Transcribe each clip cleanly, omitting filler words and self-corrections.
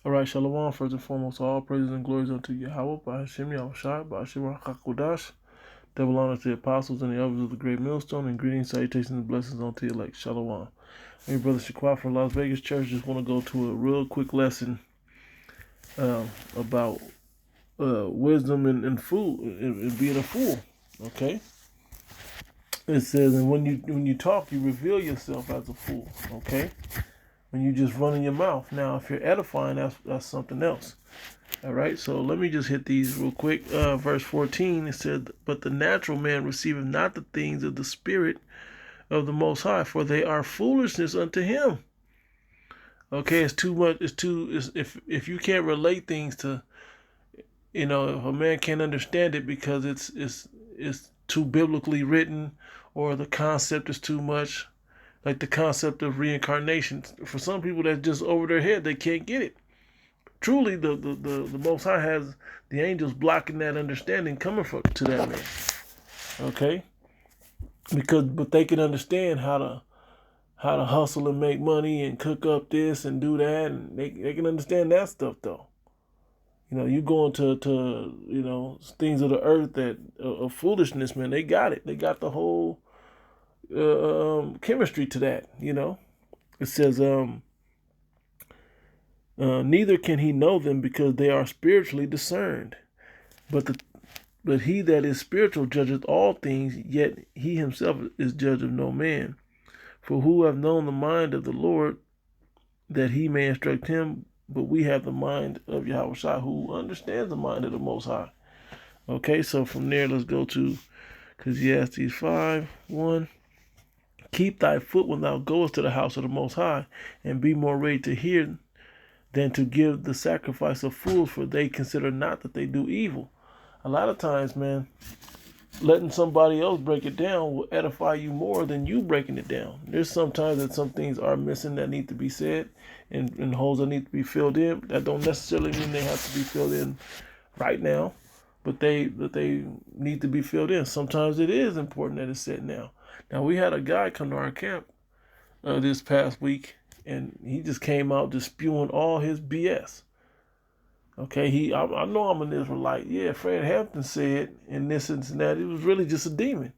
All right, Shalom. First and foremost, all praises and glories unto Yahweh, by Hashem Yahushai, by Hashem HaKadosh. Double honor to the apostles and the elders of the great millstone, and greetings, salutations, and blessings unto you like Shalom. Hey, Brother Shaquat from Las Vegas Church. Just want to go to a real quick lesson about wisdom and fool and being a fool. Okay. It says, and when you talk, you reveal yourself as a fool. Okay. When you just run in your mouth. Now, if you're edifying, that's something else. All right, so let me just hit these real quick. Verse 14, it said, but the natural man receiveth not the things of the Spirit of the Most High, for they are foolishness unto him. Okay, it's too much. If you can't relate things to, if a man can't understand it because it's too biblically written, or the concept is too much. Like the concept of reincarnation. For some people, that's just over their head. They can't get it. Truly, the Most High has the angels blocking that understanding coming to that man. Okay? But they can understand how to hustle and make money and cook up this and do that. And they can understand that stuff, though. You go into things of the earth that of foolishness, man. They got it. They got the whole chemistry to that. It says neither can he know them, because they are spiritually discerned. But he that is spiritual judgeth all things, yet he himself is judge of no man. For who have known the mind of the Lord, that he may instruct him? But we have the mind of Yahushua, who understands the mind of the Most High. Okay, so from there, let's go to Ecclesiastes 5:1. Keep thy foot when thou goest to the house of the Most High, and be more ready to hear than to give the sacrifice of fools, for they consider not that they do evil. A lot of times, man, letting somebody else break it down will edify you more than you breaking it down. There's sometimes that some things are missing that need to be said, and holes that need to be filled in. That don't necessarily mean they have to be filled in right now, but they need to be filled in. Sometimes it is important that it's said now. Now, we had a guy come to our camp this past week, and he just came out just spewing all his BS. Okay, I know I'm an Israelite. Yeah, Fred Hampton said in this and that. It was really just a demon.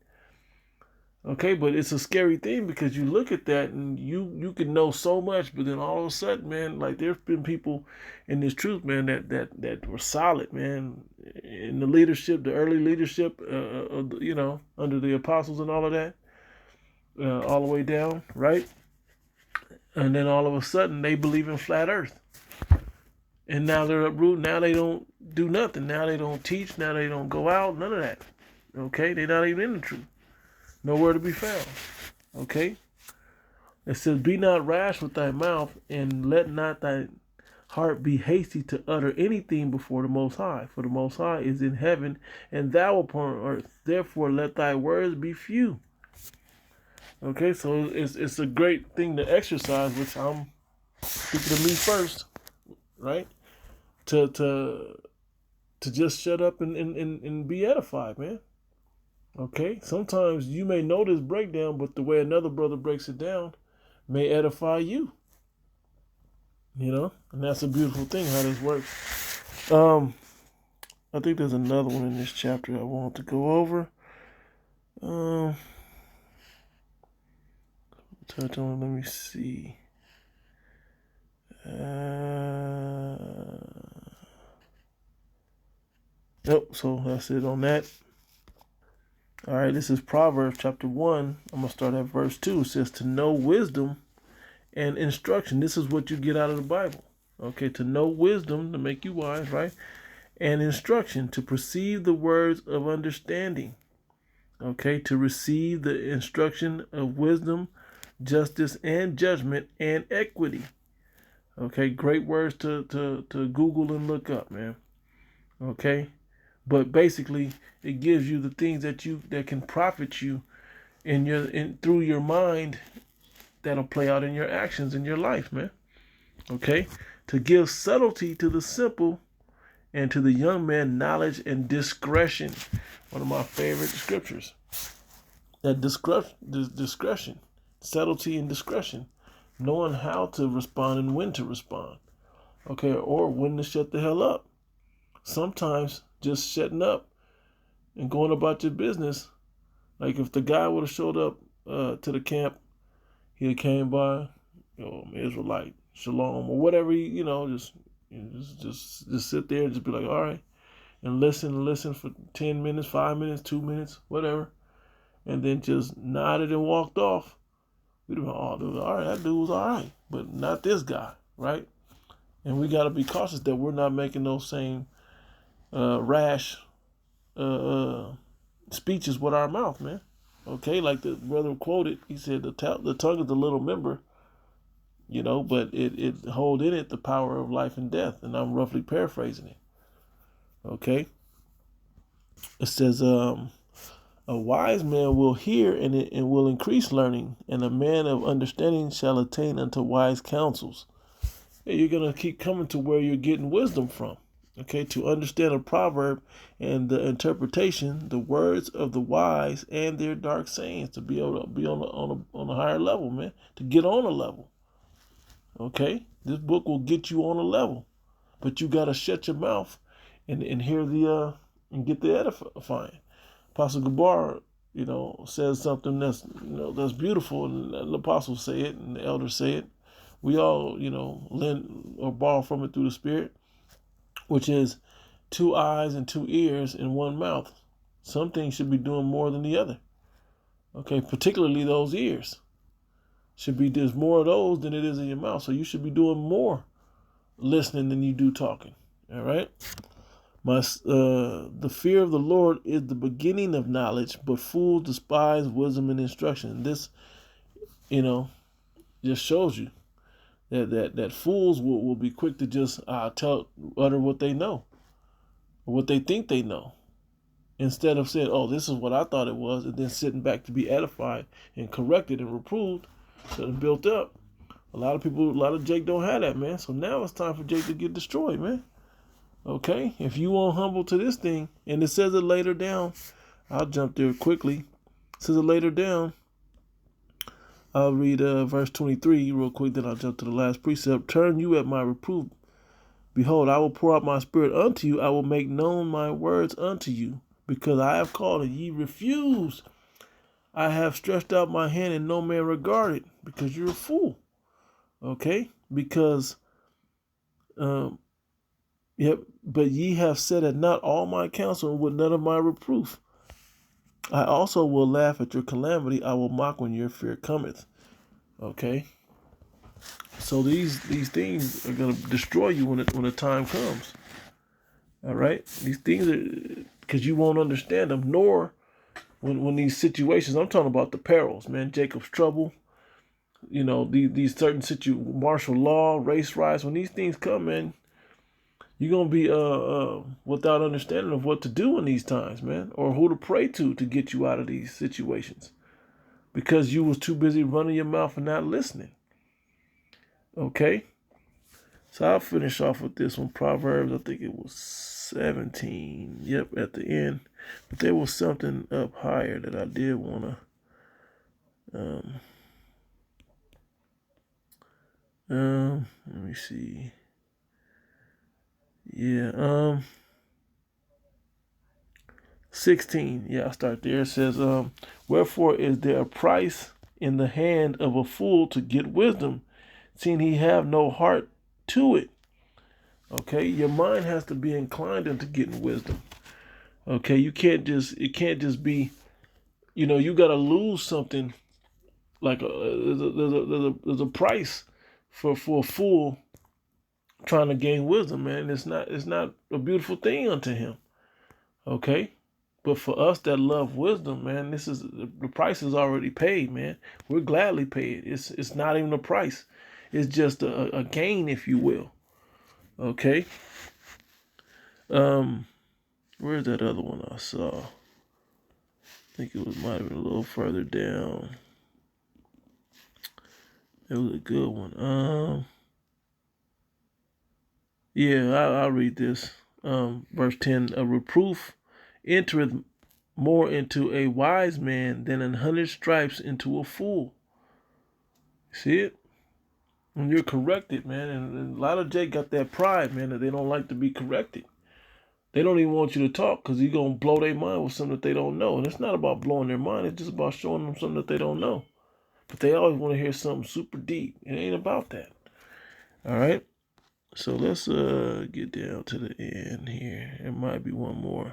Okay, but it's a scary thing, because you look at that and you can know so much, but then all of a sudden, man, like there's been people in this truth, man, that were solid, man, in the leadership, the early leadership, under the apostles and all of that, all the way down, right? And then all of a sudden they believe in flat earth. And now they're uprooted. Now they don't do nothing. Now they don't teach. Now they don't go out. None of that. Okay? They're not even in the truth. Nowhere to be found. Okay? It says, be not rash with thy mouth, and let not thy heart be hasty to utter anything before the Most High. For the Most High is in heaven, and thou upon earth. Therefore let thy words be few. Okay, so it's a great thing to exercise, which I'm speaking to me first, right? To just shut up and be edified, man. Okay, sometimes you may know this breakdown, but the way another brother breaks it down may edify you. And that's a beautiful thing how this works. I think there's another one in this chapter I want to go over. Touch on, let me see. Nope, so that's it on that. All right, this is Proverbs chapter 1. I'm going to start at verse 2. It says, to know wisdom and instruction. This is what you get out of the Bible. Okay, to know wisdom, to make you wise, right? And instruction, to perceive the words of understanding. Okay, to receive the instruction of wisdom, justice, and judgment, and equity. Okay, great words to Google and look up, man. Okay, but basically it gives you the things that can profit you through your mind, that'll play out in your actions in your life, man. Okay, to give subtlety to the simple, and to the young man knowledge and discretion. One of my favorite scriptures. That discretion, subtlety and discretion, knowing how to respond and when to respond. Okay, or when to shut the hell up. Sometimes just shutting up and going about your business. Like if the guy would have showed up to the camp, he'd have came by, Israelite, shalom, or whatever. Just sit there and just be like, all right, and listen for 10 minutes, 5 minutes, 2 minutes, whatever, and then just nodded and walked off. We'd have been, oh, dude, all right, that dude was all right, but not this guy, right? And we got to be cautious that we're not making those same rash speeches with our mouth, man. Okay, like the brother quoted, he said, the tongue is the little member, but it hold in it the power of life and death. And I'm roughly paraphrasing it. Okay. It says, a wise man will hear and will increase learning, and a man of understanding shall attain unto wise counsels. And you're going to keep coming to where you're getting wisdom from. Okay, to understand a proverb and the interpretation, the words of the wise and their dark sayings, to be able to be on a higher level, man, to get on a level. Okay, this book will get you on a level, but you got to shut your mouth and hear and get the edifying. Apostle Gabar, says something that's beautiful, and the apostles say it and the elders say it. We all, lend or borrow from it through the Spirit, which is 2 eyes and 2 ears and 1 mouth. Some things should be doing more than the other. Okay, particularly those ears. There's more of those than it is in your mouth. So you should be doing more listening than you do talking. All right. The fear of the Lord is the beginning of knowledge, but fools despise wisdom and instruction. This, just shows you that fools will be quick to just utter what they know, or what they think they know, instead of saying, oh, this is what I thought it was, and then sitting back to be edified and corrected and reproved and built up. A lot of Jake don't have that, man. So now it's time for Jake to get destroyed, man. Okay? If you won't humble to this thing, and it says it later down, I'll jump there quickly. It says it later down. I'll read verse 23 real quick, then I'll jump to the last precept. Turn you at my reproof. Behold, I will pour out my spirit unto you. I will make known my words unto you, because I have called and ye refused. I have stretched out my hand and no man regarded, because you're a fool. Okay? Because, but ye have said at not all my counsel and with none of my reproof. I also will laugh at your calamity. I will mock when your fear cometh. Okay? So these things are going to destroy you when the time comes. All right? These things are, because you won't understand them, nor when these situations, I'm talking about the perils, man, Jacob's trouble, these certain martial law, race riots, when these things come, man, you're going to be without understanding of what to do in these times, man, or who to pray to get you out of these situations, because you was too busy running your mouth and not listening. Okay? So I'll finish off with this one. Proverbs, I think it was 17. Yep, at the end. But there was something up higher that I did want to... let me see. Yeah, 16. Yeah, I'll start there. It says, wherefore is there a price in the hand of a fool to get wisdom, seeing he have no heart to it? Okay, your mind has to be inclined into getting wisdom. Okay, it can't just be, you got to lose something. Like there's a price for a fool trying to gain wisdom, man. It's not a beautiful thing unto him. Okay, but for us that love wisdom, man, the price is already paid, man. We're gladly paid. It's not even a price. It's just a gain, if you will. Okay. Where's that other one I saw? I think it might have been a little further down. It was a good one. Yeah, I'll read this. Verse 10, a reproof entereth more into a wise man than 100 stripes into a fool. See it? When you're corrected, man, and a lot of Jake got that pride, man, that they don't like to be corrected. They don't even want you to talk because you're going to blow their mind with something that they don't know. And it's not about blowing their mind. It's just about showing them something that they don't know. But they always want to hear something super deep. It ain't about that. All right? So let's get down to the end here. There might be one more.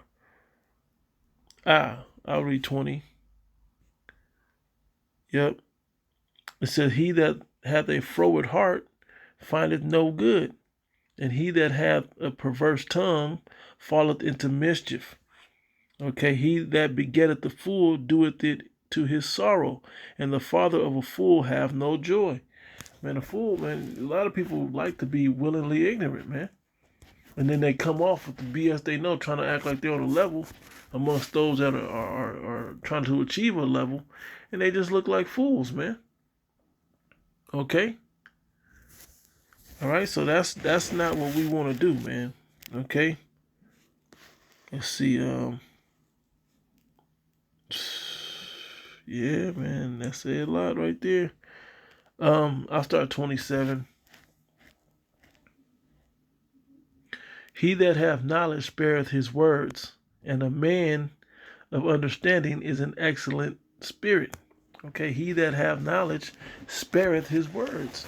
I'll read 20. Yep. It says, he that hath a froward heart findeth no good, and he that hath a perverse tongue falleth into mischief. Okay, he that begetteth a fool doeth it to his sorrow, and the father of a fool hath no joy. Man, a fool, man, a lot of people like to be willingly ignorant, man. And then they come off with the BS they know, trying to act like they're on a level amongst those that are trying to achieve a level, and they just look like fools, man. Okay? All right, so that's not what we want to do, man. Okay? Let's see, yeah, man, that's a lot right there. I'll start 27. He that hath knowledge spareth his words, and a man of understanding is an excellent spirit. Okay, he that hath knowledge spareth his words.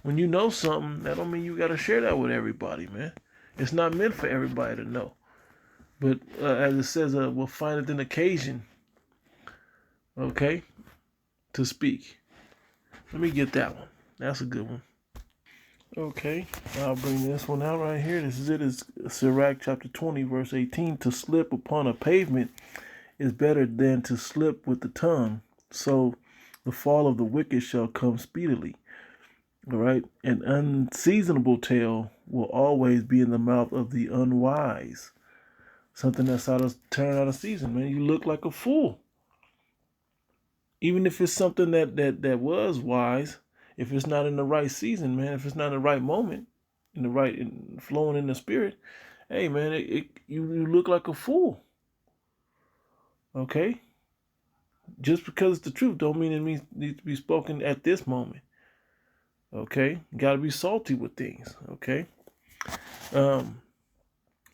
When you know something, that don't mean you got to share that with everybody, man. It's not meant for everybody to know. But as it says, we'll find it an occasion, okay, to speak. Let me get that one. That's a good one. Okay, I'll bring this one out right here. This is it. It's Sirach chapter 20, verse 18. To slip upon a pavement is better than to slip with the tongue. So the fall of the wicked shall come speedily. All right. An unseasonable tale will always be in the mouth of the unwise. Something that's turn out of season, man. You look like a fool. Even if it's something that was wise, if it's not in the right season, man, if it's not in the right moment, flowing in the spirit, hey, man, you look like a fool. Okay? Just because it's the truth don't mean it needs to be spoken at this moment. Okay? You got to be salty with things. Okay?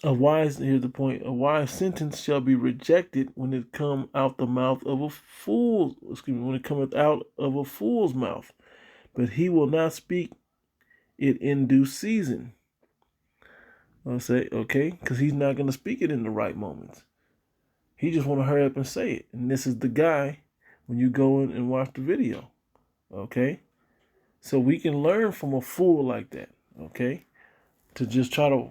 Here's the point. A wise sentence shall be rejected when it come out the mouth of a fool. When it cometh out of a fool's mouth. But he will not speak it in due season. I'll say, okay, because he's not going to speak it in the right moments. He just want to hurry up and say it. And this is the guy when you go in and watch the video. Okay? So we can learn from a fool like that. Okay? To just try to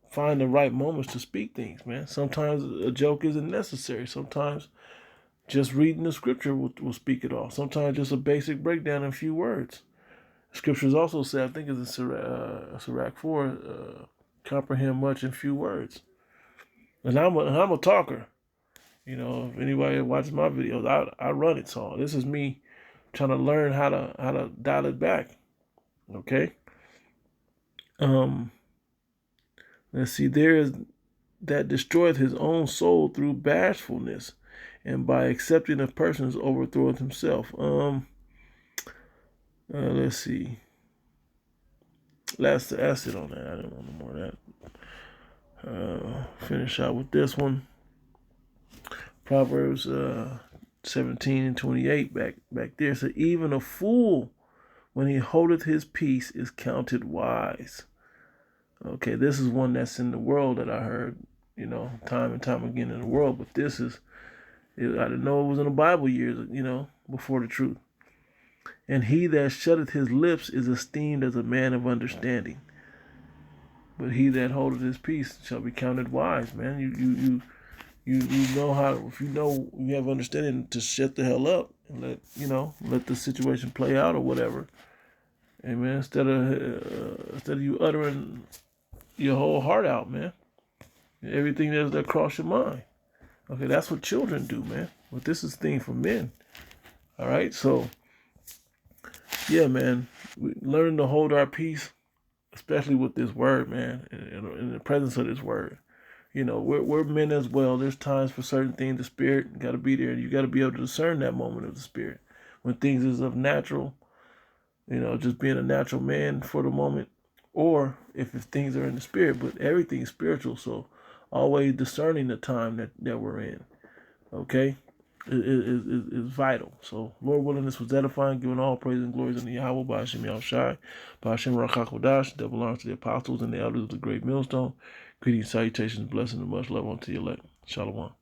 find the right moments to speak things, man. Sometimes a joke isn't necessary. Sometimes just reading the scripture will speak it all. Sometimes just a basic breakdown in a few words. Scriptures also say, I think it's in Sirach 4, comprehend much in few words. And I'm a talker. You know, if anybody watches my videos, I run it. So this is me trying to learn how to dial it back. Okay. Let's see. There is that destroyeth his own soul through bashfulness, and by accepting a person's overthroweth himself. Let's see. That's it on that. I didn't want no more of that. Finish out with this one. Proverbs 17 and 28 back there. So even a fool, when he holdeth his peace, is counted wise. Okay, this is one that's in the world that I heard, you know, time and time again in the world. But I didn't know it was in the Bible years, you know, before the truth. And he that shutteth his lips is esteemed as a man of understanding. But he that holdeth his peace shall be counted wise, man. You know how, if you have understanding to shut the hell up and let the situation play out or whatever. Amen. Instead of you uttering your whole heart out, man. Everything that cross your mind. Okay, that's what children do, man. But this is thing for men. All right, so yeah, man, we learn to hold our peace, especially with this word, man, in the presence of this word. You know, we're men as well. There's times for certain things. The spirit got to be there. You got to be able to discern that moment of the spirit when things is of natural. just being a natural man for the moment, or if things are in the spirit, but everything's spiritual. So always discerning the time that we're in, okay, is vital. So Lord willing, this was edifying, giving all praise and glories unto Yahweh, by Hashem Yahushai, by Hashem Rakakodash, that belongs to the apostles and the elders of the great millstone. Greetings, salutations, blessings, and much love unto your elect. Shalom.